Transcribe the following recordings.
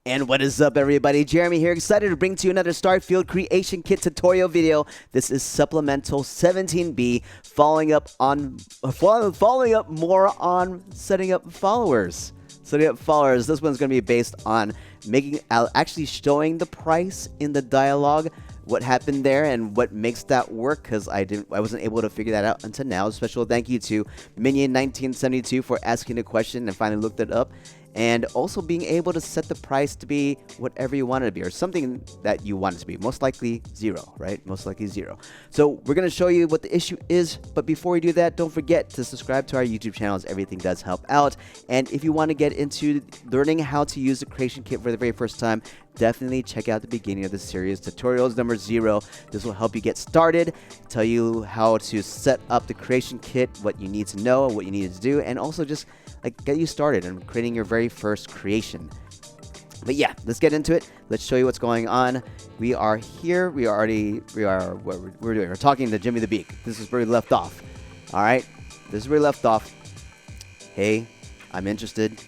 And what is up, everybody? Jeremy here, excited to bring to you another Starfield Creation Kit tutorial video. This is supplemental 17B, following up more on setting up followers. This one's going to be based on actually showing the price in the dialogue, what happened there and what makes that work, because I wasn't able to figure that out until now. Special thank you to Minion1972 for asking the question and finally looked it up. And also being able to set the price to be whatever you want it to be, or something that you want it to be. Most likely 0, right? Most likely 0. So we're going to show you what the issue is, but before we do that, don't forget to subscribe to our YouTube channels. Everything does help out. And if you want to get into learning how to use the Creation Kit for the very first time, definitely check out the beginning of the series, tutorials number 0. This will help you get started, tell you how to set up the Creation Kit, what you need to know, what you need to do, and also just get you started in creating your very first creation. But yeah, let's get into it. Let's show you what's going on. We are here. We're doing. We're talking to Jimmy the Beak. This is where we left off. All right, this is where we left off. Hey, I'm interested.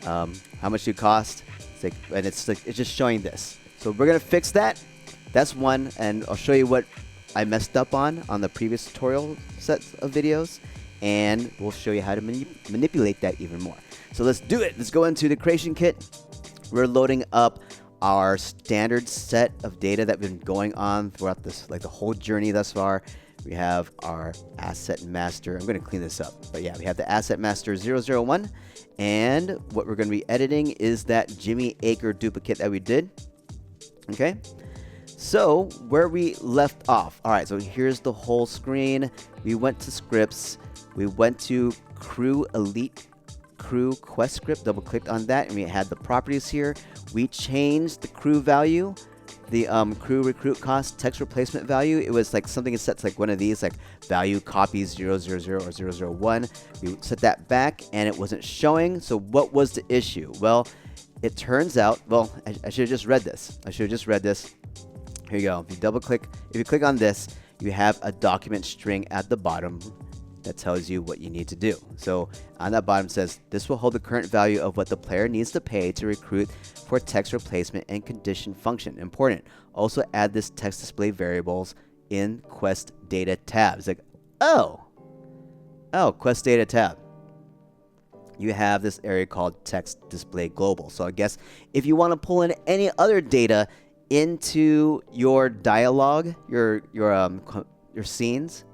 How much do you cost? It's just showing this. So we're gonna fix that. That's one, and I'll show you what I messed up on the previous tutorial sets of videos. And we'll show you how to manipulate that even more. So let's do it. Let's go into the Creation Kit. We're loading up our standard set of data that we've been going on throughout this, the whole journey thus far. We have our asset master. I'm going to clean this up. But yeah, we have the asset master 001. And what we're going to be editing is that Jimmy Acre duplicate that we did. Okay. So where we left off. All right, so here's the whole screen. We went to scripts. We went to crew elite crew quest script, double clicked on that, and we had the properties here. We changed the crew value, the crew recruit cost text replacement value. It was something is set to one of these, value copies 000 or 001. We set that back and it wasn't showing. So what was the issue? Well, it turns out, I should have just read this. Here you go. If you click on this, you have a document string at the bottom that tells you what you need to do. So on that bottom says, this will hold the current value of what the player needs to pay to recruit for text replacement and condition function. Important. Also add this text display variables in quest data tab. It's oh, quest data tab. You have this area called text display global. So I guess if you want to pull in any other data into your dialogue, your scenes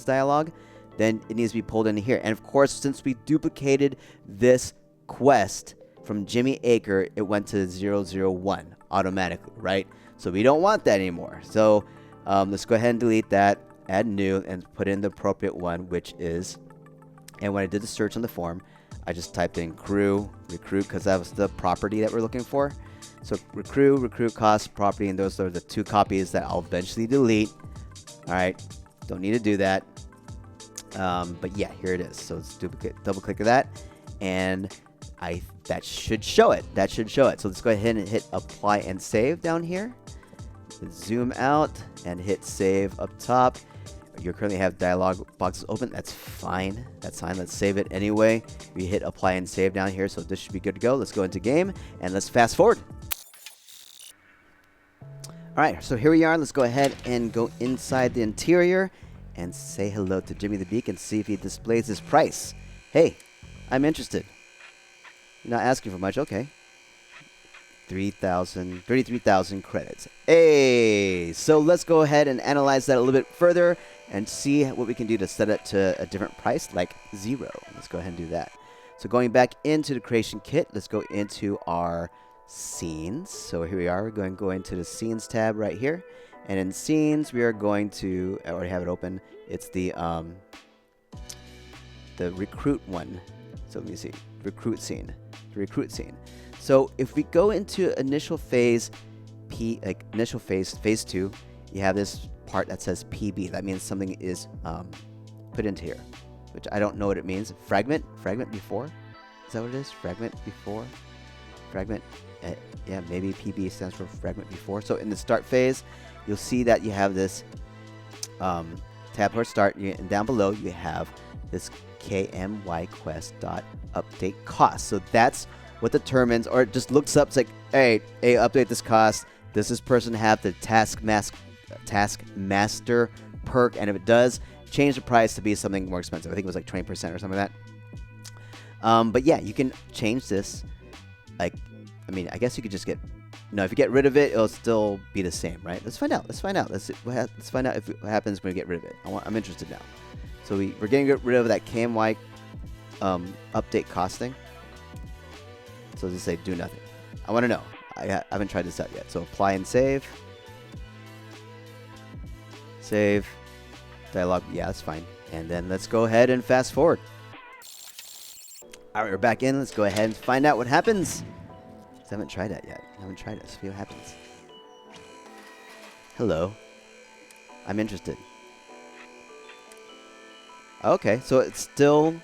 dialogue, then it needs to be pulled into here. And of course, since we duplicated this quest from Jimmy Acre, it went to 001 automatically, right? So we don't want that anymore. So let's go ahead and delete that, add new, and put in the appropriate one, which is, and when I did the search on the form, I just typed in crew recruit because that was the property that we're looking for. So recruit cost property, and those are the 2 copies that I'll eventually delete. All right, don't need to do that. But yeah, here it is. So let's double click that, and that should show it. So let's go ahead and hit apply and save down here. Let's zoom out and hit save up top. You currently have dialog boxes open. That's fine. Let's save it anyway. We hit apply and save down here, so this should be good to go. Let's go into game and let's fast forward. All right, so here we are. Let's go ahead and go inside the interior and say hello to Jimmy the Beak and see if he displays his price. Hey, I'm interested. You're not asking for much. Okay. 33,000 credits. Hey, so let's go ahead and analyze that a little bit further and see what we can do to set it to a different price, like 0. Let's go ahead and do that. So going back into the Creation Kit, let's go into our scenes. So here we are. We're going to go into the scenes tab right here. And in scenes, we are going to, I already have it open. It's the recruit one. So let me see, recruit scene. So if we go into initial phase, phase 2, you have this part that says PB. That means something is put into here, which I don't know what it means. Fragment before. Is that what it is? Fragment before. Yeah, maybe PB stands for fragment before. So in the start phase, you'll see that you have this tab for start, and down below you have this KMY quest dot update cost. So that's what determines, or it just looks up, it's like, hey, update this cost. Does this person have the Taskmaster perk? And if it does, change the price to be something more expensive. I think it was like 20% or something like that. But yeah, you can change this. Like, I mean, I guess you could just get... No, if you get rid of it, it'll still be the same, right? Let's find out. Let's find out. Let's find out what happens when we get rid of it. I'm interested now. So we're getting rid of that KMY update costing. So just say do nothing. I want to know. I haven't tried this out yet. So apply and save. Save. Dialog. Yeah, that's fine. And then let's go ahead and fast forward. All right, we're back in. Let's go ahead and find out what happens. I haven't tried that yet. I haven't tried it. Let's see what happens. Hello. I'm interested. Okay, so it's still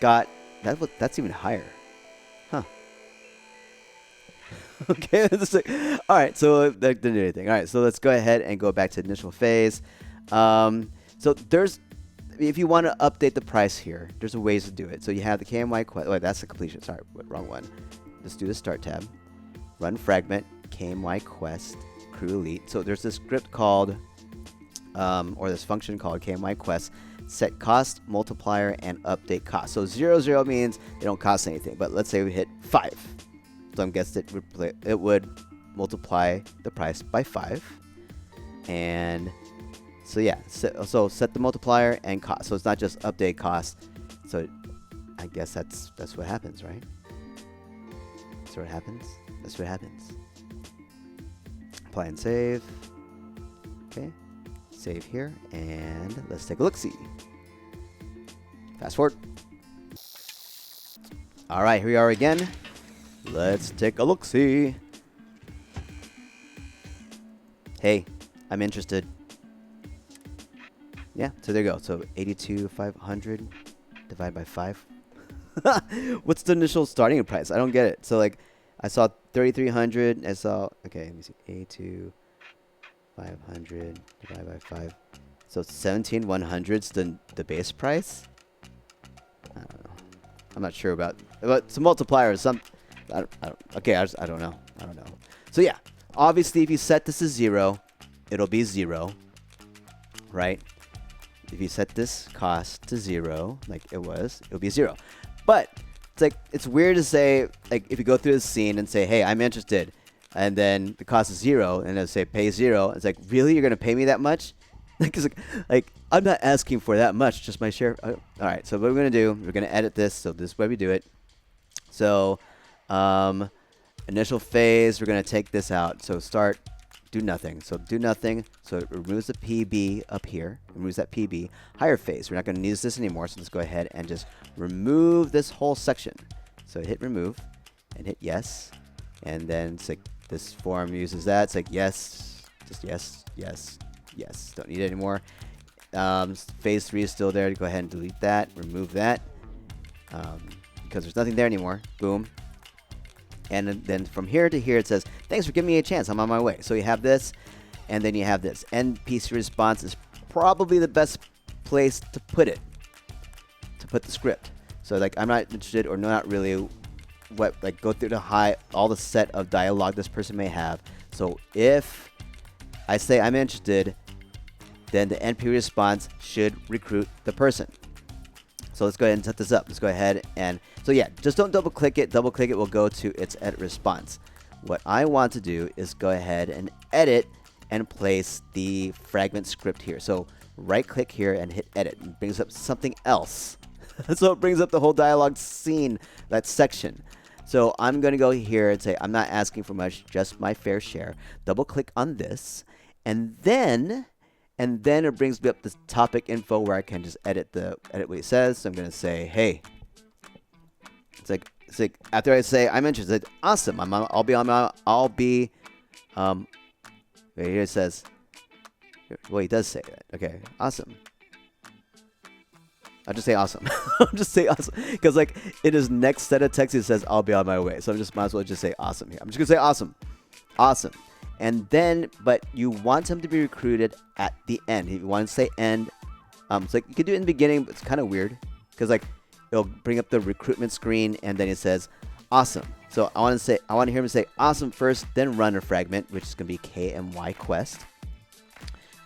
got... That's even higher. Huh. Okay, all right, so that didn't do anything. All right, so let's go ahead and go back to initial phase. So there's... If you want to update the price here, there's ways to do it. So you have the KMY quest. Oh, that's the completion. Sorry, wrong one. Let's do the start tab. Run fragment, KMY quest, crew elite. So there's this script called, or this function called KMY quest, set cost, multiplier, and update cost. So 0, 0 means they don't cost anything. But let's say we hit 5. So I'm guessing it would multiply the price by 5. And so yeah, so set the multiplier and cost. So it's not just update cost. So I guess that's what happens, right? That's what happens. That's what happens. Apply and save. Okay. Save here. And let's take a look-see. Fast forward. All right, here we are again. Let's take a look-see. Hey, I'm interested. Yeah, so there you go. So 82,500 divided by 5. What's the initial starting price? I don't get it. So like, I saw 3,300. I saw, okay, let me see, 82,500 divided by 5. So 17,100 is the base price. I don't know. I'm not sure about, but it's a multiplier. Okay, I don't know. I don't know. So yeah, obviously if you set this to 0, it'll be 0, right? If you set this cost to 0, like it was, it'll be 0. But it's like, it's weird to say, like, if you go through the scene and say, hey, I'm interested, and then the cost is 0, and it'll say pay 0. It's like, really, you're gonna pay me that much? like I'm not asking for that much, just my share. All right, so what we're gonna do, we're gonna edit this. So this is where we do it. So initial phase, we're gonna take this out. So start. Do nothing. So do nothing. So it removes the PB up here. Removes that PB. Higher phase. We're not going to use this anymore. So let's go ahead and just remove this whole section. So hit remove and hit yes. And then it's like this form uses that. It's like yes. Just yes, yes, yes. Don't need it anymore. Phase 3 is still there. Go ahead and delete that. Remove that. Because there's nothing there anymore. Boom. And then from here to here, it says, thanks for giving me a chance. I'm on my way. So you have this, and then you have this. NPC response is probably the best place to put it, to put the script. So like, I'm not interested, or not really, go through all the set of dialogue this person may have. So if I say I'm interested, then the NP response should recruit the person. So let's go ahead and set this up. Let's go ahead and, so yeah, just don't double click it. Double click it will go to its edit response. What I want to do is go ahead and edit and place the fragment script here. So right click here and hit edit. It brings up something else. So it brings up the whole dialogue scene, that section. So I'm going to go here and say, I'm not asking for much, just my fair share. Double click on this, and then it brings me up this topic info where I can just edit what he says. So I'm going to say, hey, it's like after I say I'm interested, awesome. I'll be right here it says, well, he does say that. Okay, awesome. I'll just say awesome. I'll just say awesome. Because like in his next set of text, it says I'll be on my way. So I might as well just say awesome here. I'm just going to say awesome. Awesome. And then, but you want him to be recruited at the end. You want to say end. So like you could do it in the beginning, but it's kind of weird. Because like it'll bring up the recruitment screen and then it says, awesome. So I want to hear him say awesome first, then run a fragment, which is going to be KMY quest,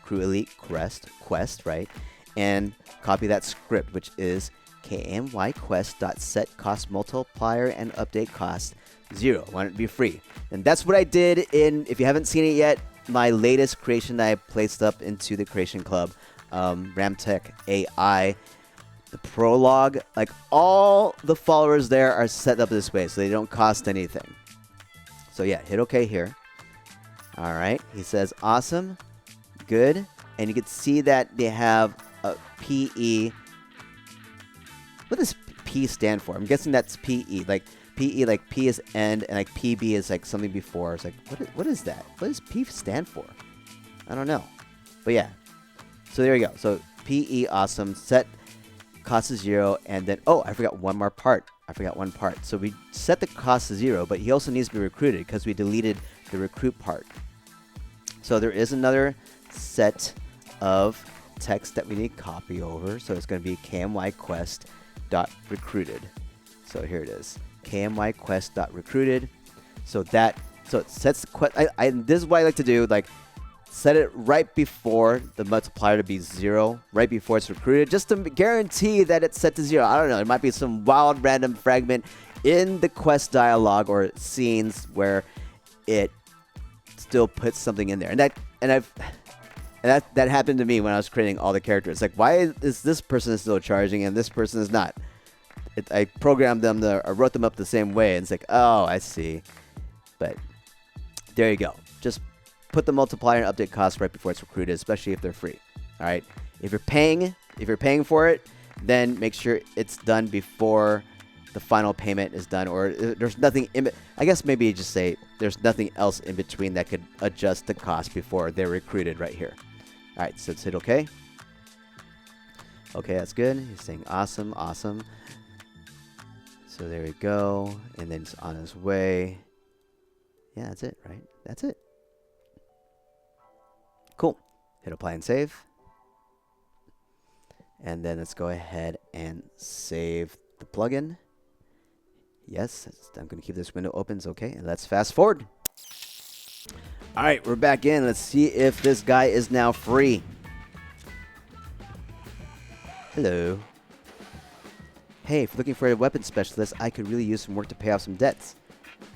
crew elite quest, right? And copy that script, which is KMY quest.set cost multiplier and update cost 0. I want it to be free. And that's what I did in, if you haven't seen it yet, my latest creation that I placed up into the creation club, Ramtech AI. The prologue, like all the followers there are set up this way, so they don't cost anything. So yeah, hit OK here. All right, he says awesome, good, and you can see that they have a PE. What does P stand for? I'm guessing that's PE, like PE, like P is end, and like PB is like something before. It's like what is that? What does P stand for? I don't know, but yeah. So there you go. So PE awesome set. Cost is 0, and then, oh, I forgot one more part. So we set the cost to 0, but he also needs to be recruited because we deleted the recruit part. So there is another set of text that we need to copy over. So it's going to be kmyquest.recruited. So here it is, kmyquest.recruited. So it sets the quest. This is what I like to do, like, set it right before the multiplier to be 0, right before it's recruited, just to guarantee that it's set to 0. I don't know. There might be some wild random fragment in the quest dialogue or scenes where it still puts something in there. And that happened to me when I was creating all the characters. Like, why is this person still charging and this person is not? I programmed them, I wrote them up the same way, and it's like, oh, I see. But there you go. Just put the multiplier and update cost right before it's recruited, especially if they're free. All right. If you're paying for it, then make sure it's done before the final payment is done, or there's nothing in. I guess maybe you just say there's nothing else in between that could adjust the cost before they're recruited right here. All right. So let's hit OK. Okay, that's good. He's saying awesome, awesome. So there we go, and then it's on his way. Yeah, that's it, right? That's it. Cool. Hit apply and save. And then let's go ahead and save the plugin. Yes, I'm going to keep this window open. It's okay. And let's fast forward. All right, we're back in. Let's see if this guy is now free. Hello. Hey, if you're looking for a weapon specialist, I could really use some work to pay off some debts.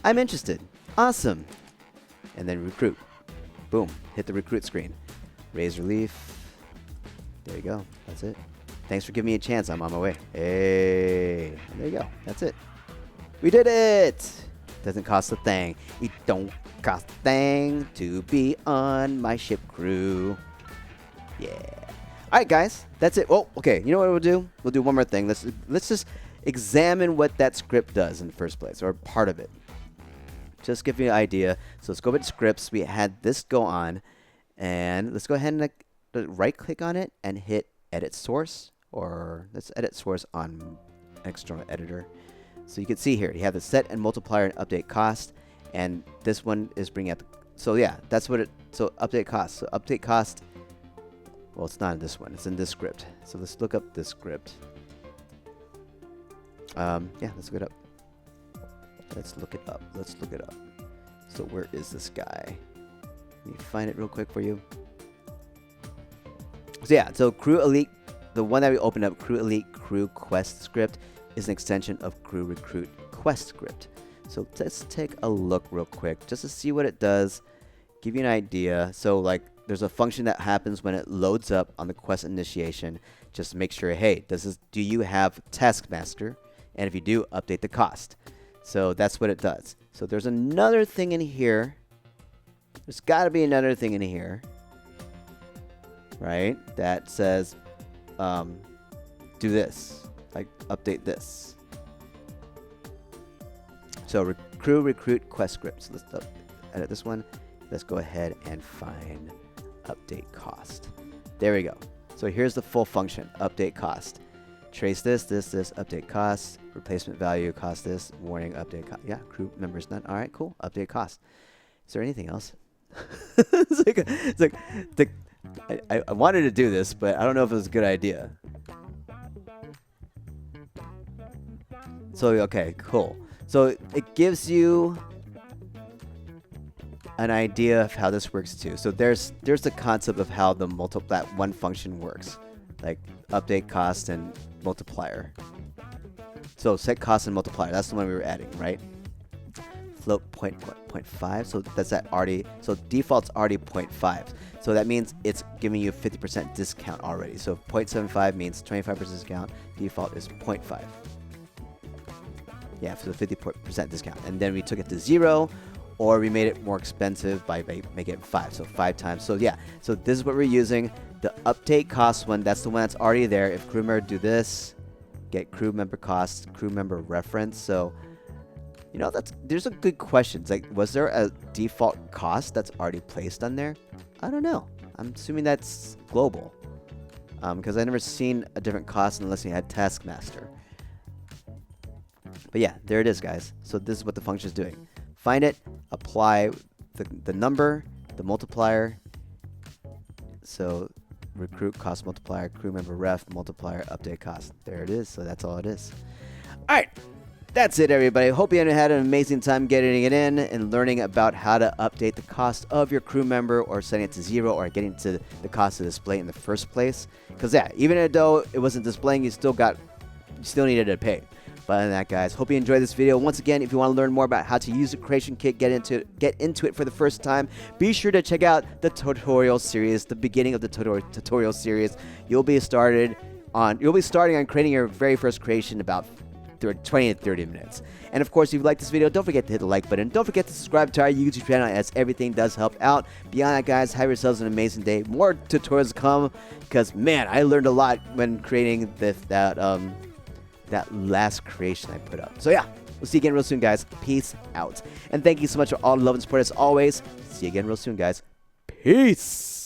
I'm interested. Awesome. And then recruit. Boom. Hit the recruit screen. Raise relief. There you go. That's it. Thanks for giving me a chance. I'm on my way. Hey. There you go. That's it. We did it. Doesn't cost a thing. It don't cost a thing to be on my ship crew. Yeah. All right, guys. That's it. Oh, okay. You know what we'll do? We'll do one more thing. Let's just examine what that script does in the first place, or part of it. Just give you an idea. So let's go with scripts. We had this go on, and let's go ahead and right-click on it and hit Edit Source, or let's edit source on external editor. So you can see here, you have the set and multiplier and update cost, and this one is bringing out. So yeah, that's what it. So update cost. So update cost. Well, it's not in this one. It's in this script. So let's look up this script. Yeah, let's look it up. Let's look it up. Let's look it up. So where is this guy? Let me find it real quick for you. So yeah, so Crew Elite, the one that we opened up, Crew Elite Crew Quest script, is an extension of Crew Recruit Quest script. So let's take a look real quick just to see what it does, give you an idea. So like there's a function that happens when it loads up on the quest initiation. Just make sure, hey, do you have Taskmaster? And if you do, update the cost. So that's what it does. So there's another thing in here. There's got to be another thing in here, right? That says, do this, like update this. So Crew Recruit Quest scripts. Let's edit this one. Let's go ahead and find update cost. There we go. So here's the full function, update cost. Trace this, update cost, replacement value, cost this, warning, update cost. Yeah, crew members none. All right, cool. Update cost. Is there anything else? I wanted to do this, but I don't know if it was a good idea. So, okay, cool. So it gives you an idea of how this works too. So there's the concept of how the that one function works, like update cost and multiplier. So set cost and multiplier. That's the one we were adding, right? Float 0.5. So that's that already. So default's already 0.5. So that means it's giving you a 50% discount already. So 0.75 means 25% discount. Default is 0.5. Yeah, for the 50% discount. And then we took it to 0. Or we made it more expensive by making it 5, so 5 times. So yeah, so this is what we're using. The update cost one, that's the one that's already there. If crew member do this, get crew member cost, crew member reference. So, you know, there's a good question. It's like, was there a default cost that's already placed on there? I don't know. I'm assuming that's global. Because I've never seen a different cost unless you had Taskmaster. But yeah, there it is, guys. So this is what the function is doing. Find it, apply the number, the multiplier. So recruit cost multiplier, crew member ref multiplier, update cost. There it is. So that's all it is. All right. That's it, everybody. Hope you had an amazing time getting it in and learning about how to update the cost of your crew member or setting it to 0 or getting to the cost to display in the first place. Because, yeah, even though it wasn't displaying, you still needed to pay. But other than that, guys, hope you enjoyed this video. Once again, if you want to learn more about how to use the creation kit, get into it for the first time, be sure to check out the tutorial series, the beginning of the tutorial series. You'll be starting on creating your very first creation about 20 to 30 minutes. And of course, if you like this video, don't forget to hit the like button. Don't forget to subscribe to our YouTube channel, as everything does help out. Beyond that, guys, have yourselves an amazing day. More tutorials come, because man, I learned a lot when creating that last creation I put up. So yeah, we'll see you again real soon, guys. Peace out. And thank you so much for all the love and support as always. See you again real soon, guys. Peace.